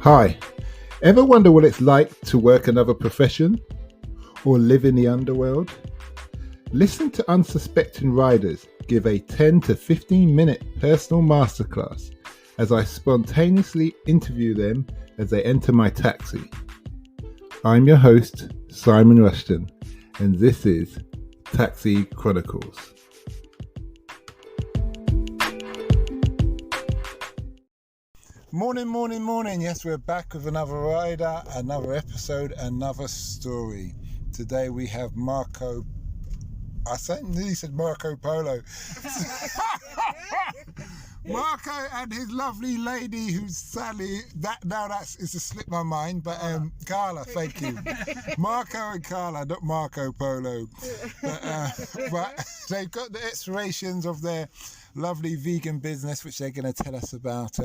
Hi, ever wonder what it's like to work another profession or live in the underworld? Listen to unsuspecting riders give a 10 to 15 minute personal masterclass as I spontaneously interview them as they enter my taxi. I'm your host, Simon Rushton, and this is Taxi Chronicles. Morning. Yes, we're back with another rider, another episode, another story. Today we have Marco. I nearly said Marco Polo. Marco and his lovely lady, who's sadly it's a slip my mind, but Carla, thank you. Marco and Carla, not Marco Polo, but they've got the aspirations of their lovely vegan business, which they're going to tell us about.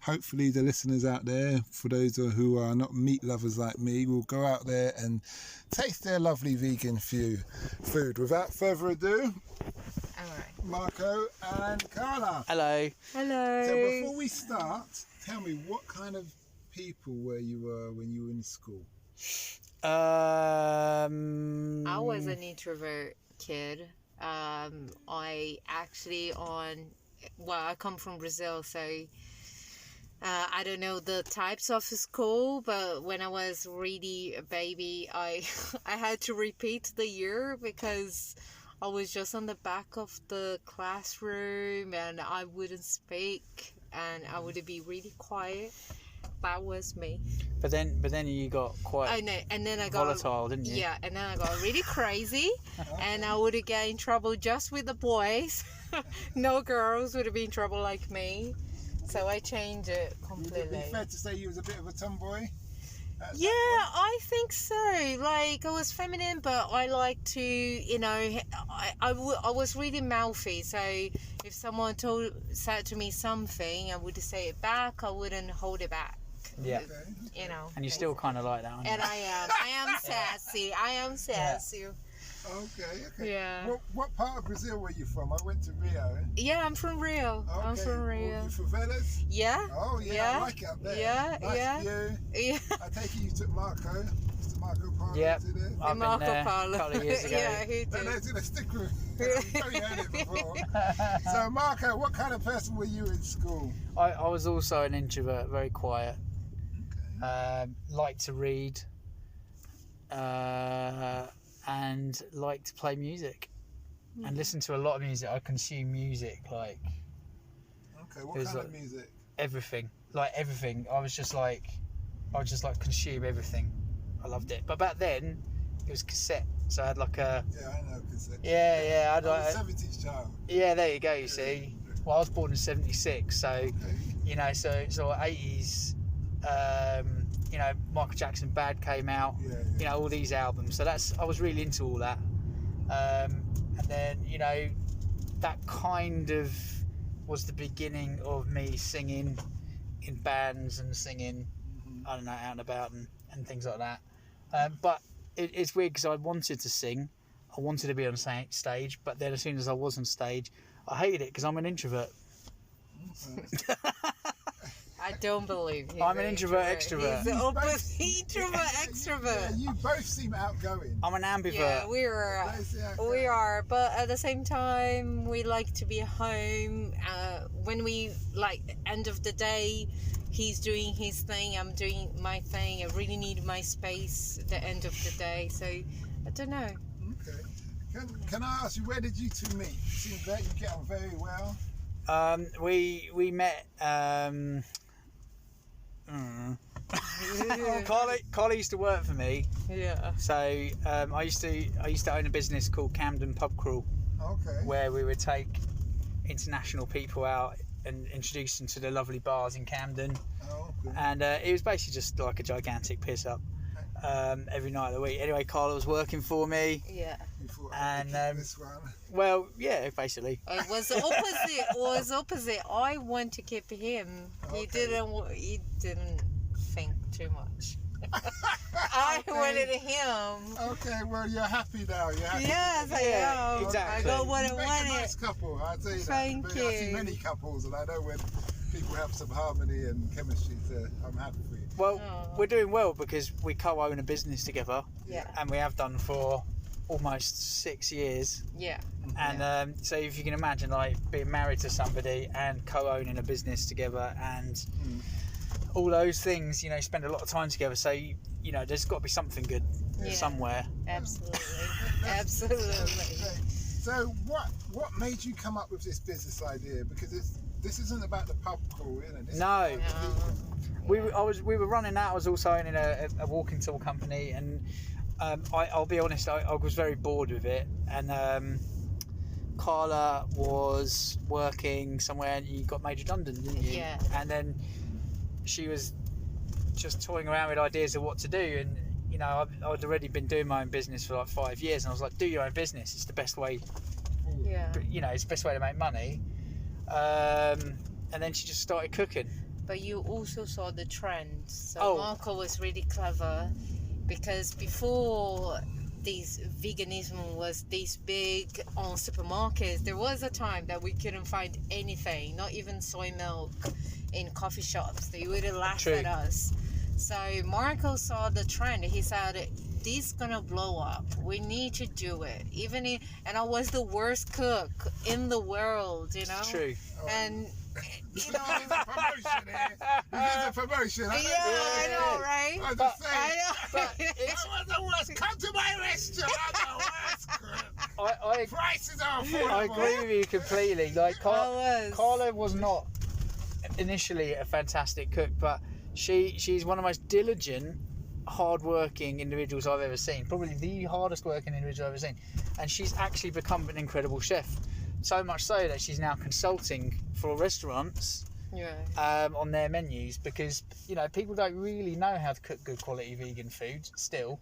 Hopefully the listeners out there, for those who are not meat lovers like me, will go out there and taste their lovely vegan food. Without further ado, Marco and Carla. Hello. So before we start, tell me, what kind of people were you when you were in school? I was an introvert kid. I come from Brazil, so I don't know the types of school, but when I was really a baby, I had to repeat the year because I was just on the back of the classroom and I wouldn't speak and I would be really quiet. That was me. But then you got quite and then I got volatile, didn't you? Yeah, and then I got really crazy and I would get in trouble just with the boys. No girls would be in trouble like me. So I changed it completely. Would it be fair to say you was a bit of a tomboy? Yeah, I think so. Like, I was feminine, but I like to, I was really mouthy. So if someone said to me something, I would say it back. I wouldn't hold it back. Yeah. And you're still kind of like that, aren't you? And I am sassy. Okay. Yeah. What part of Brazil were you from? I went to Rio. Yeah, I'm from Rio. Okay. I'm from Rio. You favelas? Yeah. Oh yeah, I like it up there. Yeah, nice view. Yeah. I take it you took Mr. Marco Polo Yeah. to there. I've Marco been there Polo. a couple of years ago. Yeah, he did. That's in a stick with. I've only heard it before. So Marco, what kind of person were you in school? I was also an introvert, very quiet. Okay. Liked to read. And like to play music and listen to a lot of music. I consume music Okay, what kind of music? Everything. I was just like consume everything. I loved it. But back then it was cassette, so I had like a I know cassette. Yeah. I'm a 70s child. Yeah, there you go. You see, well, I was born in '76, so so 80s. Michael Jackson Bad came out, all these albums. So I was really into all that. And then, that kind of was the beginning of me singing in bands and singing, I don't know, out and about and things like that. But it's weird because I wanted to sing. I wanted to be on stage, but then as soon as I was on stage, I hated it because I'm an introvert. I don't believe him. I'm an introvert extrovert. He's the opposite introvert extrovert. Yeah, you both seem outgoing. I'm an ambivert. Yeah, we are. But at the same time, we like to be at home. When we end of the day, he's doing his thing. I'm doing my thing. I really need my space at the end of the day. So I don't know. Okay. Can I ask you, where did you two meet? It seems that you get on very well. We met. Carly used to work for me. Yeah. So I used to own a business called Camden Pub Crawl. Okay. Where we would take international people out and introduce them to the lovely bars in Camden. Oh, okay. And it was basically just like a gigantic piss up every night of the week. Anyway, Carla was working for me. Yeah. And this one. Well, yeah, basically. It was opposite. I want to keep him. Okay. He didn't think too much. I wanted him. Okay, well, you're happy now. You're happy. Yes, I am. Exactly. I got what I wanted. You're a nice couple, I'll tell you that. Thank you. I see many couples, and I know when people have some harmony and chemistry. So I'm happy for you. Well, we're doing well because we co-own a business together. Yeah. And we have done for almost 6 years. Yeah. And so if you can imagine, like, being married to somebody and co-owning a business together and all those things, you know, spend a lot of time together. So, you know, there's got to be something good somewhere. Absolutely. Absolutely. So what made you come up with this business idea? Because this isn't about the pub crawl, isn't it? This No. is about the people. We were running out. I was also owning a walking tool company, and I'll be honest, I was very bored with it. And Carla was working somewhere, and you got made redundant, didn't you? Yeah. And then she was just toying around with ideas of what to do, and you know, I'd already been doing my own business for like 5 years, and I was like, do your own business. It's the best way. Yeah. You know, it's the best way to make money. And then she just started cooking. But you also saw the trend. So Marco was really clever, because before this veganism was this big on supermarkets, there was a time that we couldn't find anything, not even soy milk, in coffee shops. They would laugh at us. So Marco saw the trend. He said, this is gonna blow up. We need to do it. And I was the worst cook in the world, you know. It's true. And you know, Promotion here. This is a promotion. I know, right? I'm just saying. I know. I was the worst. Come to my restaurant. I'm the worst cook. Prices are affordable. I agree with you completely. Like was. Carla was not initially a fantastic cook, but she's one of the most diligent, hard-working individuals I've ever seen. Probably the hardest working individual I've ever seen. And she's actually become an incredible chef. So much so that she's now consulting for restaurants on their menus, because, you know, people don't really know how to cook good quality vegan food still.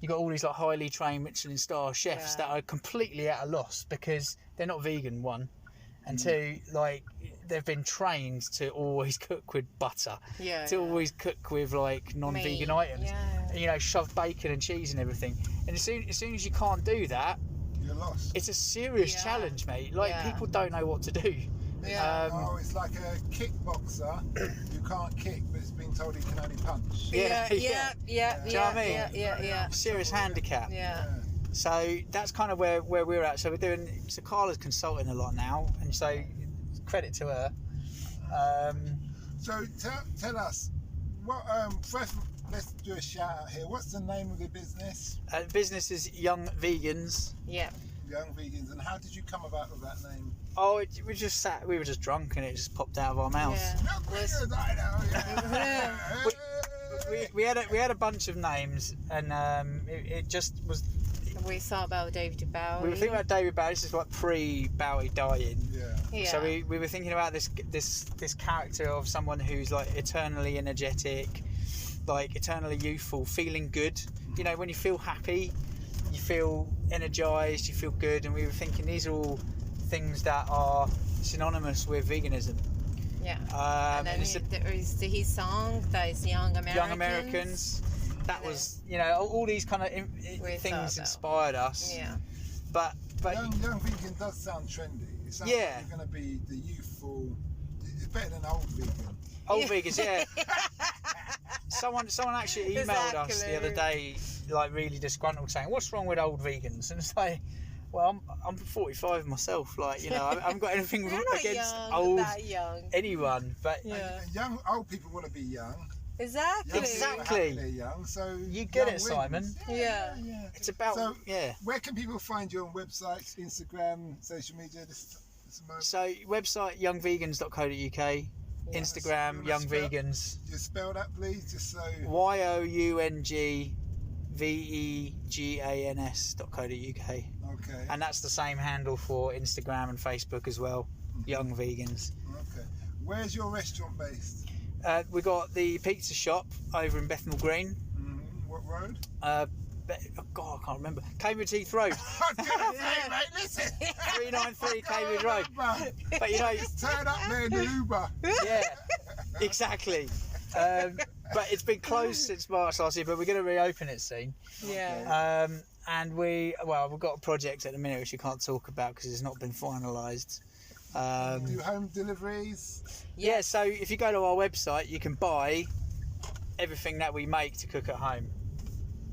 You've got all these like highly trained Michelin star chefs that are completely at a loss because they're not vegan, one, and two, like, they've been trained to always cook with butter, always cook with like non-vegan items, you know, shove bacon and cheese and everything. And as soon as you can't do that, you're lost. It's a serious challenge, mate. Like, people don't know what to do. It's like a kickboxer who can't kick, but it's been told he can only punch. Do you know what I mean? Yeah. Serious handicap. So that's kind of where we're at. So so Carla's consulting a lot now, and so credit to her. So tell us, what first, let's do a shout out here. What's the name of the business? Business is Young Vegans. Yeah. Young Vegans. And how did you come about with that name? Oh, we were just drunk, and it just popped out of our mouths. We had a bunch of names, and it just was. We thought about David Bowie. We were thinking about David Bowie. This is like pre-Bowie dying. Yeah. So we were thinking about this character of someone who's like eternally energetic, like eternally youthful, feeling good. You know, when you feel happy, you feel energized, you feel good. And we were thinking these are all things that are synonymous with veganism. Yeah. And then there is his song that is Young Americans. Young Americans. That was, you know, all these kind of things inspired us. Yeah. But young vegan does sound trendy. It sounds like you're going to be the youthful. It's better than old vegan. Old vegans, yeah. Someone actually emailed us the other day, like really disgruntled, saying, "What's wrong with old vegans?" And it's like, well, I'm 45 myself. Like, you know, I haven't got anything against anyone, but young old people want to be young. Exactly. They're young, so you get it, Simon. Yeah. It's about Where can people find you on websites, Instagram, social media? So website youngvegans.co.uk, Instagram Young Vegans. Just spell that, please, just so. youngvegans.co.uk. Okay. And that's the same handle for Instagram and Facebook as well. Young Vegans. Okay. Where's your restaurant based? We got the pizza shop over in Bethnal Green. What road? God, I can't remember. Cambridge Heath Road. I was going to say, mate, listen. 393 Cambridge Road. But you know, just turn up there in the Uber. Yeah, exactly. But it's been closed since March last year, but we're going to reopen it soon. Yeah. And we've got a project at the minute which we can't talk about because it's not been finalised. Do home deliveries? Yeah, so if you go to our website, you can buy everything that we make to cook at home.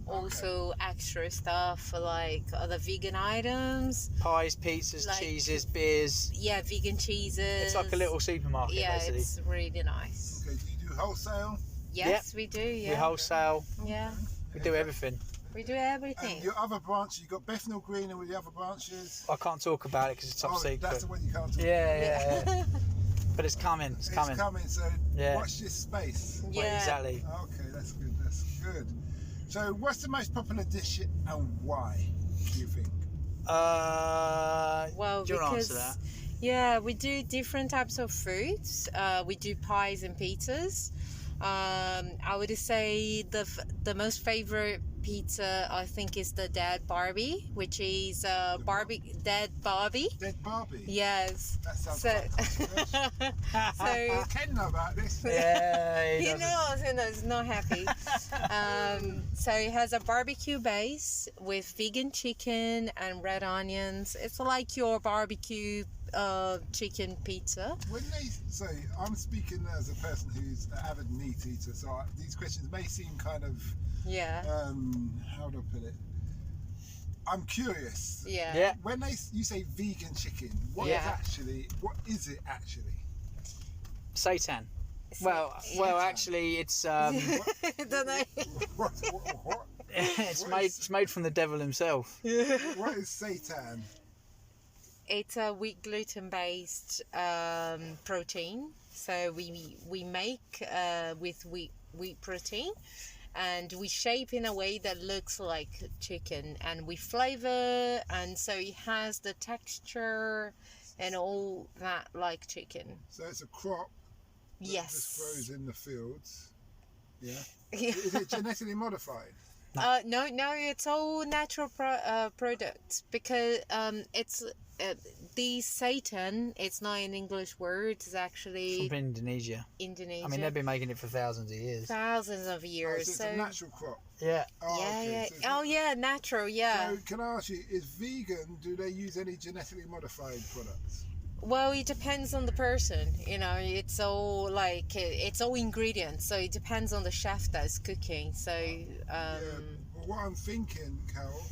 Also extra stuff for like other vegan items. Pies, pizzas, Like- cheeses, beers. Yeah, vegan cheeses. It's like a little supermarket, Yeah, basically. it's really nice. Okay, do you do wholesale? Yes, we do. Yeah. We wholesale. Yeah, We do everything. we do everything. And your other branch, you got Bethnal Green, and with the other branches. I can't talk about it because it's top secret. That's the one you can't talk Yeah. But it's coming. It's coming. It's coming, so Yeah. watch this space. Well, Yeah. exactly. Okay, that's good. That's good. So, what's the most popular dish and why? Do you think? Well, do you want to because answer that? yeah, we do different types of foods. We do pies and pizzas. I would say the most favorite pizza I think is the Dead Barbie, which is Dead Barbie. Dead Barbie. Yes. That sounds So, I can know about this. Yeah. he knows, he's not happy. So it has a barbecue base with vegan chicken and red onions. It's like your barbecue chicken pizza. When they say, I'm speaking as a person who's an avid meat eater, so these questions may seem kind of, Yeah. how do I put it? I'm curious. Yeah. Yeah. When you say vegan chicken, what is it actually? Seitan. So- Well, actually, it's Don't know. What it's made from the devil himself. what is seitan? It's a wheat gluten based protein. So we make with wheat protein, and we shape in a way that looks like chicken, and we flavor, and so it has the texture and all that like chicken. So it's a crop that Yes. just grows in the fields. Yeah. Yeah. Is it genetically modified? No, it's all natural products because it's the Satan. It's not an English word. It's actually From Indonesia. Indonesian. I mean, they've been making it for thousands of years. thousands of Oh, years. so it's a natural crop. Yeah. Oh, yeah, okay. yeah. So it's Oh, yeah, natural. Yeah. So can I ask you, is vegan, do they use any genetically modified products? Well, it depends on the person. You know, it's all like it's all ingredients. So it depends on the chef that's cooking. So Yeah. Well, what I'm thinking, Carol,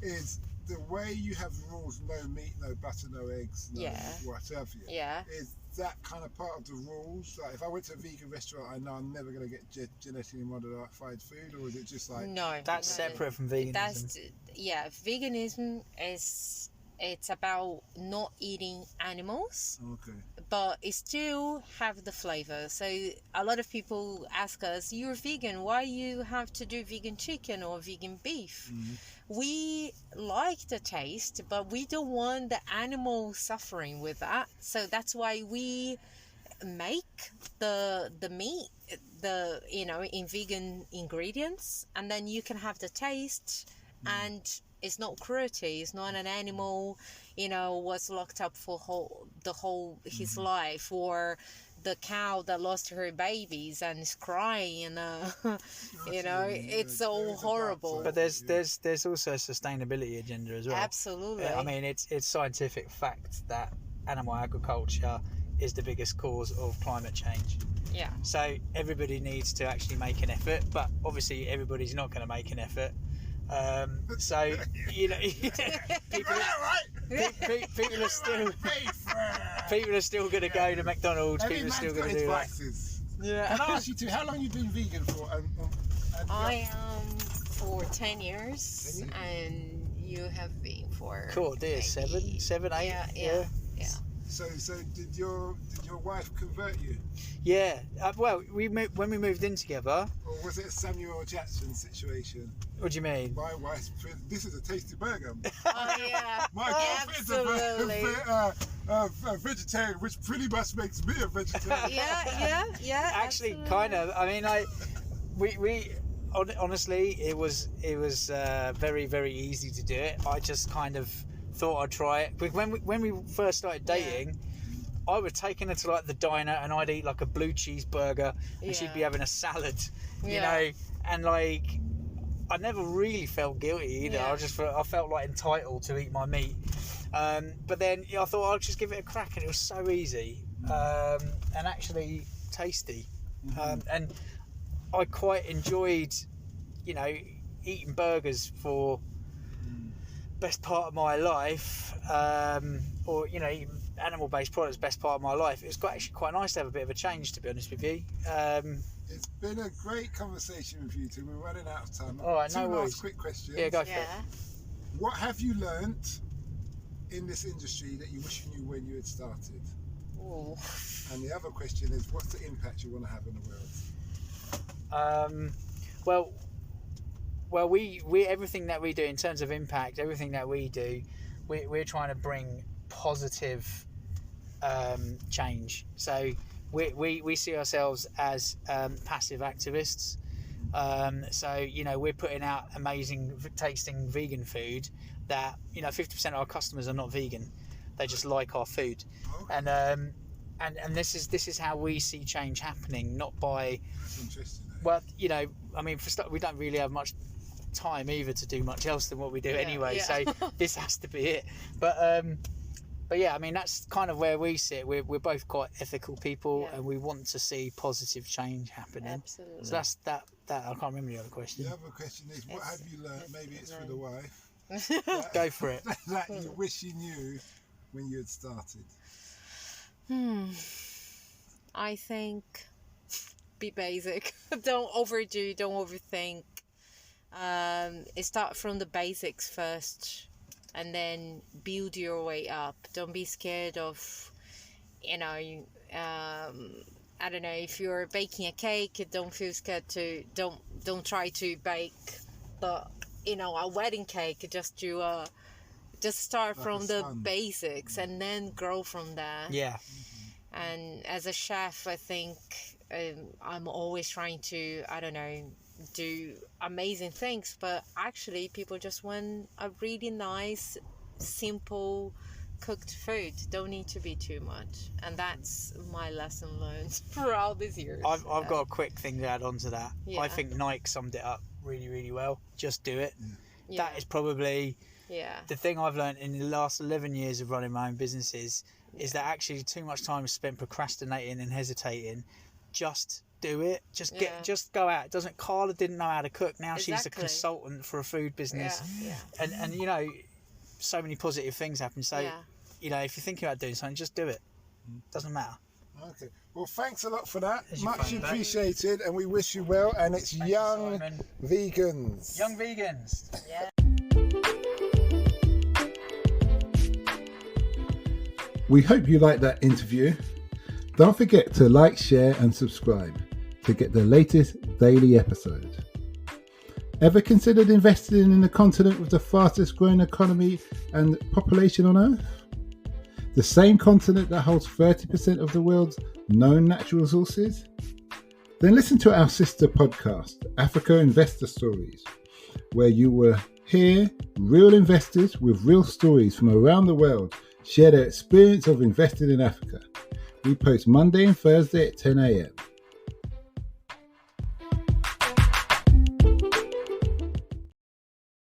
is the way you have rules: no meat, no butter, no eggs, no what have you. yeah. Is that kind of part of the rules? Like, if I went to a vegan restaurant, I know I'm never going to get genetically modified food, or is it just like? No. That's no. separate from veganism. That's veganism is it's about not eating animals, Okay. but it still have the flavor. So a lot of people ask us, "You're vegan. Why you have to do vegan chicken or vegan beef?" Mm-hmm. We like the taste, but we don't want the animal suffering with that. So that's why we make the meat in vegan ingredients, and then you can have the taste, and it's not cruelty. It's not an animal was locked up for his life, or the cow that lost her babies and is crying, it's all horrible. But there's also a sustainability agenda as well. Absolutely. I mean, it's scientific fact that animal agriculture is the biggest cause of climate change. Yeah. So everybody needs to actually make an effort, but obviously everybody's not going to make an effort. So people are still going to go to McDonald's. Every People are still man's going got to do his that. vices. Yeah. Can I ask you too? How long you been vegan for? I am for 10 years, and you have been for Cool, dear. 7, 8. Yeah. So did your wife convert you, Yeah. Well, when we moved in together. or was it a Samuel Jackson situation? What do you mean? My wife's this is a tasty burger. Oh yeah. My girlfriend's Absolutely. a vegetarian, which pretty much makes me a vegetarian. Yeah. Actually, absolutely. kind of. I mean, we honestly, it was very, very easy to do it. I just kind of thought I'd try it. But when we first started dating, I would take her to like the diner, and I'd eat like a blue cheeseburger, and she'd be having a salad, you know, and like I never really felt guilty either. Yeah. I felt like entitled to eat my meat. But then I thought I'd just give it a crack, and it was so easy and actually tasty. And I quite enjoyed, eating burgers for best part of my life, or eating animal-based products best part of my life. It was actually quite nice to have a bit of a change, to be honest with you. It's been a great conversation with you two. We're running out of time. All right, Two no worries. last quick questions. Yeah, go for it. What have you learnt in this industry that you wish you knew when you had started? Ooh. And the other question is, what's the impact you want to have on the world? Well, we everything that we do in terms of impact, everything that we do, we're trying to bring positive change. So we see ourselves as passive activists. So we're putting out amazing tasting vegan food that 50% of our customers are not vegan. They just like our food. Okay. And this is how we see change happening, not by. That's interesting. Well, for start, we don't really have much time either to do much else than what we do anyway. So this has to be it. But yeah, that's kind of where we sit. We're both quite ethical people, and we want to see positive change happening. Absolutely. So that's that. I can't remember the other question. The other question is, what have you learned? Maybe it's for the wife. Go for it. That you wish you knew when you had started. I think be basic. Don't overdo. Don't overthink. Start from the basics first, and then build your way up. Don't be scared of, I don't know, if you're baking a cake, don't feel scared to don't try to bake a wedding cake. Just start from the basics and then grow from there. Yeah. And as a chef, I think I'm always trying to, do amazing things, but actually people just want a really nice, simple cooked food. Don't need to be too much, and that's my lesson learned throughout these years. I've got a quick thing to add on to that. Yeah. I think Nike summed it up really, really well. Just do it. Yeah. That is probably the thing I've learned in the last 11 years of running my own businesses is that actually too much time is spent procrastinating and hesitating. Just do it. Just go out. Carla didn't know how to cook. Now she's a consultant for a food business. And so many positive things happen. So if you're thinking about doing something, just do it. Doesn't matter. Okay. Well, thanks a lot for that. Much appreciated, and we wish you well. And it's Young Vegans. Young Vegans. Yeah. We hope you liked that interview. Don't forget to like, share and subscribe to get the latest daily episode. Ever considered investing in the continent with the fastest growing economy and population on Earth? The same continent that holds 30% of the world's known natural resources? Then listen to our sister podcast, Africa Investor Stories, where you will hear real investors with real stories from around the world share their experience of investing in Africa. We post Monday and Thursday at 10 a.m.